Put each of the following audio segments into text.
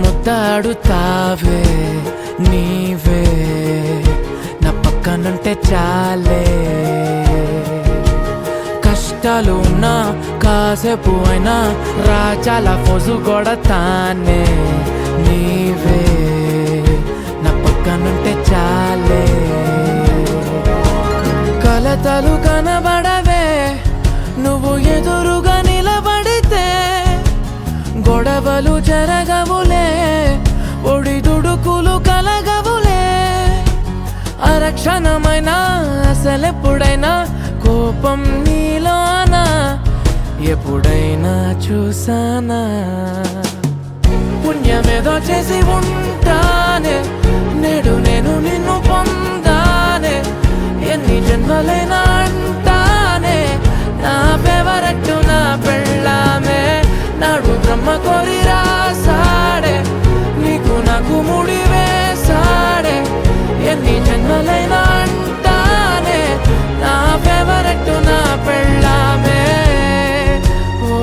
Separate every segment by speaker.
Speaker 1: ముద్దాడుతావే నీవే నా పక్కనుంటే చాలే కష్టాలు ఉన్నా కాసేపు అయినా రాజాల ఫోజు కొడతానే నీవే నా పక్కనుంటే చాలే కలతలు కనబడవే నువ్వు ఎదురుగా నిలబడితే గొడవలు జరగవులే ఒడిదుడుకులు కలగవులే అరక్షణమైనా అసలెప్పుడైనా కోపం నీలోనా ఎప్పుడైనా చూసానా పుణ్యమేదో చేసి ఉంటానే నేడు నేను నిన్ను పొందానే ఎన్ని జన్మలైనా అంటానే నా ఫేవరెట్ నా పెళ్ళామే నాడు బ్రహ్మ కోరి రాసాడే నీకు నాకు ముడి వేసాడే ఎన్ని జన్మలైనా అంటానే నా ఫేవరెట్ నా పెళ్ళామే ఓ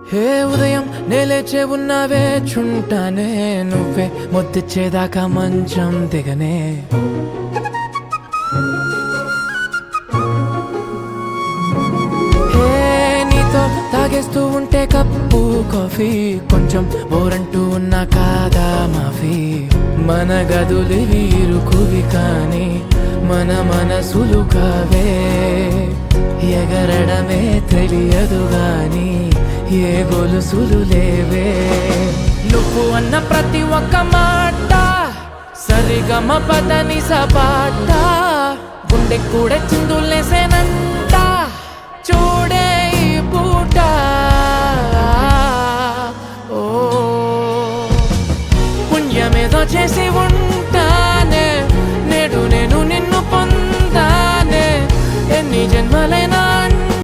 Speaker 1: హే ఉదయం నేలేచే ఉన్నావే చుంటానే నువ్వే ముద్దిచ్చేదాకా మంచం దిగనే హే నీతో తాగేస్తూ ఉంటే కప్పు కాఫీ కొంచెం బోరంటూ ఉన్నా కాదా మాఫీ మన గదులు వీరుకువి కానీ మన మనసులు కావే ఎగరడమే తెలియదు గాని ఏ గొలుసులు లేవే నువ్వు అన్న ప్రతి ఒక్క మాట సరిగమ పదని సపాట గుండె కూడా చిందులేసేనంట చూడే ఈ పూట ఓ పుణ్యమేదో చేసి ఉంటా